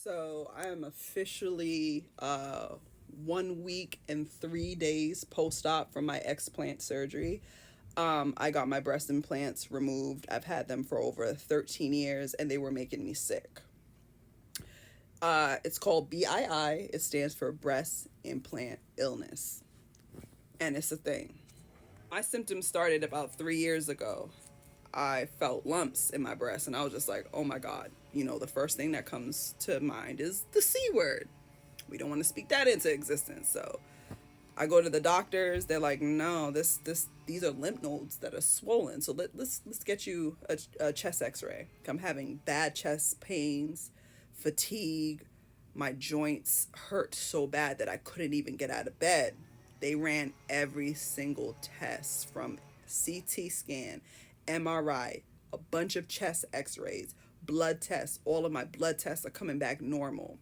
So I am officially 1 week and 3 days post-op from my explant surgery. I got my breast implants removed. I've had them for over 13 years and they were making me sick. It's called BII. It stands for breast implant illness. And it's a thing. My symptoms started about 3 years ago. I felt lumps in my breast and I was just like, oh my God. The first thing that comes to mind is the C word. We don't want to speak that into existence. So I go to the doctors. They're like, no, these are lymph nodes that are swollen. So let's get you a chest X-ray. I'm having bad chest pains, fatigue. My joints hurt so bad that I couldn't even get out of bed. They ran every single test from CT scan, MRI, a bunch of chest X-rays, blood tests. All of my blood tests are coming back normal.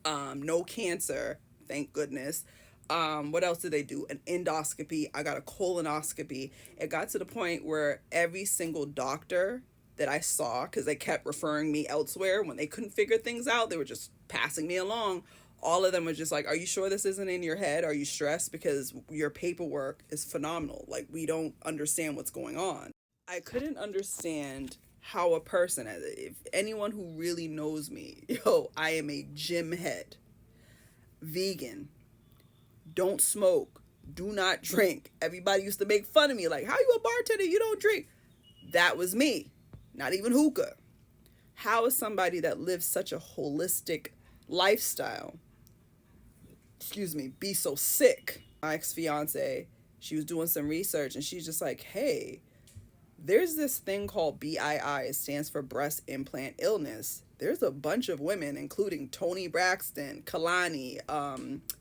No cancer, thank goodness. What else did they do? An endoscopy. I got a colonoscopy. It got to the point where every single doctor that I saw, because they kept referring me elsewhere when they couldn't figure things out, they were just passing me along. All of them were just like, are you sure this isn't in your head? Are you stressed? Because your paperwork is phenomenal. Like, we don't understand what's going on. I couldn't understand how a person, if anyone who really knows me, I am a gym head, vegan, don't smoke, do not drink. Everybody used to make fun of me, like, how you a bartender, you don't drink? That was me, not even hookah. How is somebody that lives such a holistic lifestyle, be so sick? My ex-fiance, she was doing some research and she's just like, hey, there's this thing called BII. It stands for breast implant illness. There's a bunch of women, including Toni Braxton, Kalani,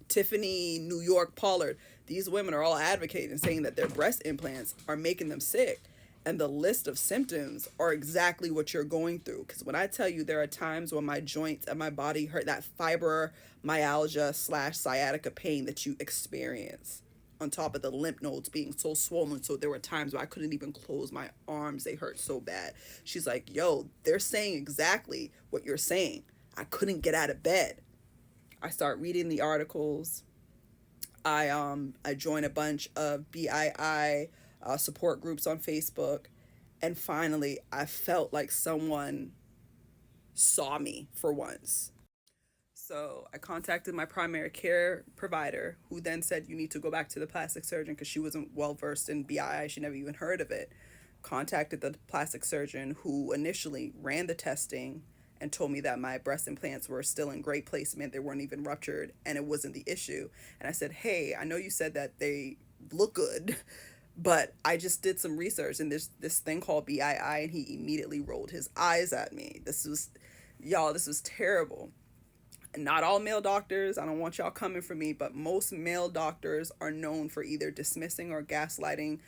Tiffany New York Pollard. These women are all advocating, saying that their breast implants are making them sick. And the list of symptoms are exactly what you're going through. Because when I tell you there are times when my joints and my body hurt, that fibromyalgia / sciatica pain that you experience, on top of the lymph nodes being so swollen. So there were times where I couldn't even close my arms. They hurt so bad. She's like, yo, they're saying exactly what you're saying. I couldn't get out of bed. I start reading the articles. I join a bunch of BII support groups on Facebook. And finally, I felt like someone saw me for once. So I contacted my primary care provider, who then said, you need to go back to the plastic surgeon, because she wasn't well versed in BII. She never even heard of it. Contacted the plastic surgeon, who initially ran the testing and told me that my breast implants were still in great placement. They weren't even ruptured and it wasn't the issue. And I said, hey, I know you said that they look good, but I just did some research and there's this thing called BII. And he immediately rolled his eyes at me. This was terrible. Not all male doctors, I don't want y'all coming for me, but most male doctors are known for either dismissing or gaslighting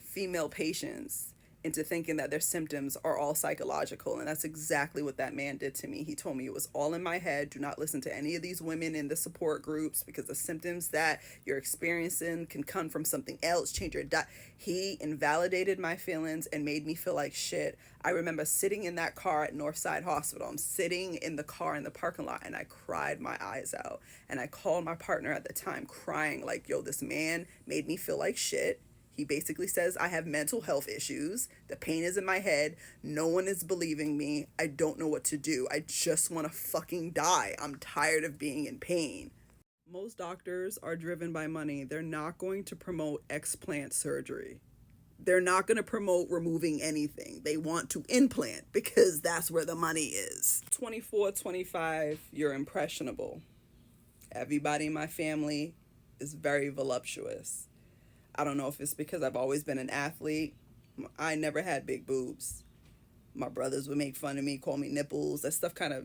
female patients into thinking that their symptoms are all psychological. And that's exactly what that man did to me. He told me it was all in my head. Do not listen to any of these women in the support groups, because the symptoms that you're experiencing can come from something else. Change your diet. He invalidated my feelings and made me feel like shit. I remember sitting in that car at Northside Hospital. I'm sitting in the car in the parking lot and I cried my eyes out. And I called my partner at the time crying like, yo, this man made me feel like shit. He basically says I have mental health issues. The pain is in my head. No one is believing me. I don't know what to do. I just want to fucking die. I'm tired of being in pain. Most doctors are driven by money. They're not going to promote explant surgery. They're not going to promote removing anything. They want to implant because that's where the money is. 24, 25, you're impressionable. Everybody in my family is very voluptuous. I don't know if it's because I've always been an athlete. I never had big boobs. My brothers would make fun of me, call me nipples. That stuff kind of,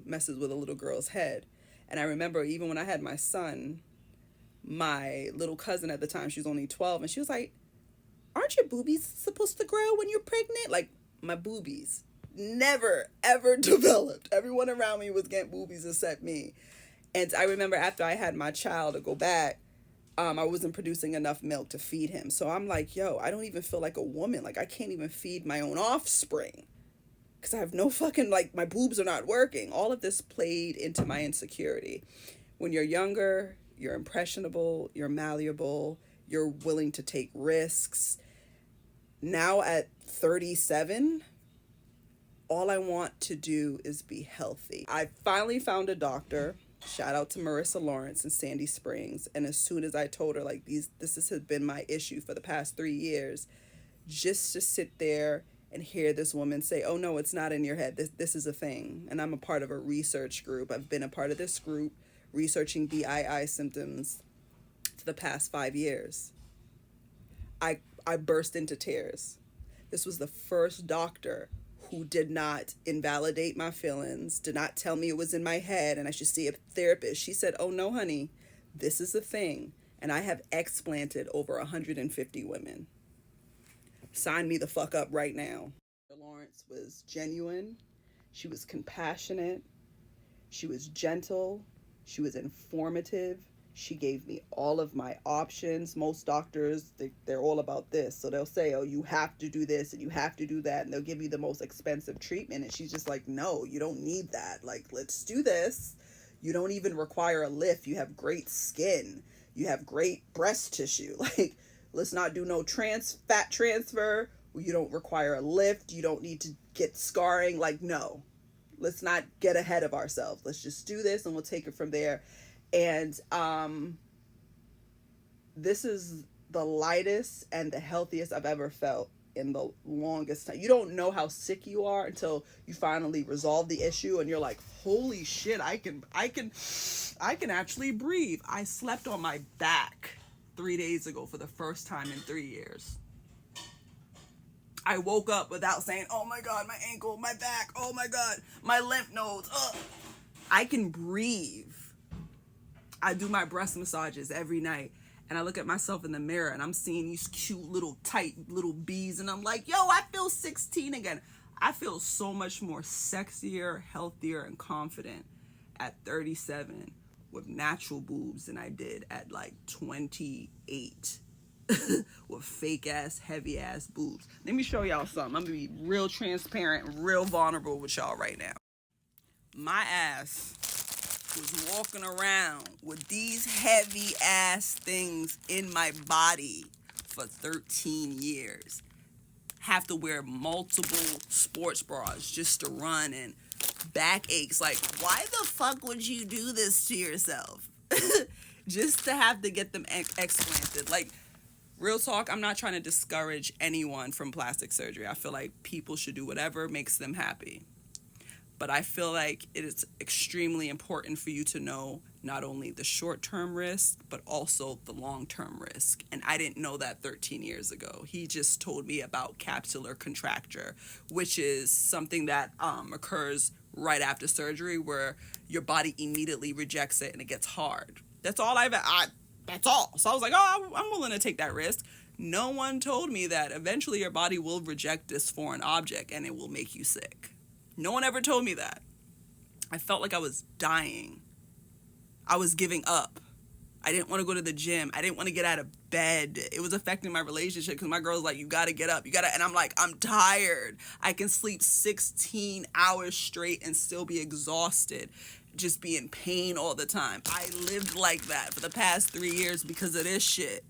messes with a little girl's head. And I remember even when I had my son, my little cousin at the time, she was only 12, and she was like, aren't your boobies supposed to grow when you're pregnant? Like, my boobies never, ever developed. Everyone around me was getting boobies except me. And I remember after I had my child, to go back, I wasn't producing enough milk to feed him. So I'm like, yo, I don't even feel like a woman. Like, I can't even feed my own offspring. because I have no fucking, like, my boobs are not working. All of this played into my insecurity. When you're younger, you're impressionable, you're malleable, you're willing to take risks. Now at 37, all I want to do is be healthy. I finally found a doctor. Shout out to Marissa Lawrence in Sandy Springs. And as soon as I told her, like, this has been my issue for the past 3 years, just to sit there and hear this woman say, oh no, it's not in your head. This is a thing. And I'm a part of a research group. I've been a part of this group researching BII symptoms for the past 5 years. I burst into tears. This was the first doctor who did not invalidate my feelings, did not tell me it was in my head and I should see a therapist. She said, oh no, honey, this is a thing. And I have explanted over 150 women. Sign me the fuck up right now. Lawrence was genuine. She was compassionate. She was gentle. She was informative. She gave me all of my options. Most doctors, they're all about this. So they'll say, oh, you have to do this and you have to do that. And they'll give you the most expensive treatment. And she's just like, no, you don't need that. Like, let's do this. You don't even require a lift. You have great skin. You have great breast tissue. Like, let's not do no fat transfer. You don't require a lift. You don't need to get scarring. Like, no. Let's not get ahead of ourselves. Let's just do this and we'll take it from there. And this is the lightest and the healthiest I've ever felt in the longest time. You don't know how sick you are until you finally resolve the issue and you're like, holy shit, I can actually breathe. I slept on my back 3 days ago for the first time in 3 years. I woke up without saying, oh my God, my ankle, my back, oh my God, my lymph nodes. I can breathe. I do my breast massages every night and I look at myself in the mirror and I'm seeing these cute little tight little B's and I'm like, yo, I feel 16 again. I feel so much more sexier, healthier, and confident at 37 with natural boobs than I did at like 28 with fake ass, heavy ass boobs. Let me show y'all something. I'm gonna be real transparent, real vulnerable with y'all right now. My ass was walking around with these heavy ass things in my body for 13 years. Have to wear multiple sports bras just to run and back aches. Like, why the fuck would you do this to yourself? Just to have to get them explanted. Like, real talk, I'm not trying to discourage anyone from plastic surgery. I feel like people should do whatever makes them happy. But I feel like it is extremely important for you to know not only the short-term risk, but also the long-term risk. And I didn't know that 13 years ago. He just told me about capsular contracture, which is something that occurs right after surgery where your body immediately rejects it and it gets hard. That's all that's all. So I was like, oh, I'm willing to take that risk. No one told me that eventually your body will reject this foreign object and it will make you sick. No one ever told me that. I felt like I was dying. I was giving up. I didn't want to go to the gym. I didn't want to get out of bed. It was affecting my relationship because my girl's like, you got to get up. And I'm like, I'm tired. I can sleep 16 hours straight and still be exhausted. Just be in pain all the time. I lived like that for the past 3 years because of this shit.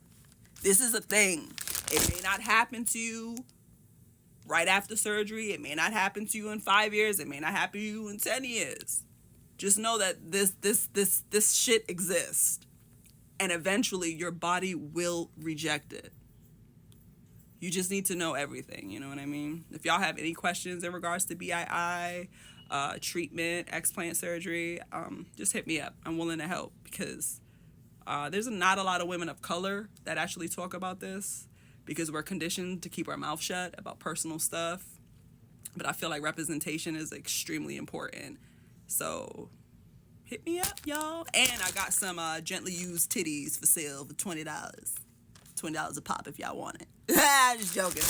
This is a thing. It may not happen to you right after surgery. It may not happen to you in 5 years. It may not happen to you in 10 years. Just know that this shit exists. And eventually your body will reject it. You just need to know everything, you know what I mean? If y'all have any questions in regards to BII, treatment, explant surgery, just hit me up. I'm willing to help because there's not a lot of women of color that actually talk about this because we're conditioned to keep our mouth shut about personal stuff. But I feel like representation is extremely important. So hit me up, y'all. And I got some gently used titties for sale for $20. $20 a pop if y'all want it. Just joking.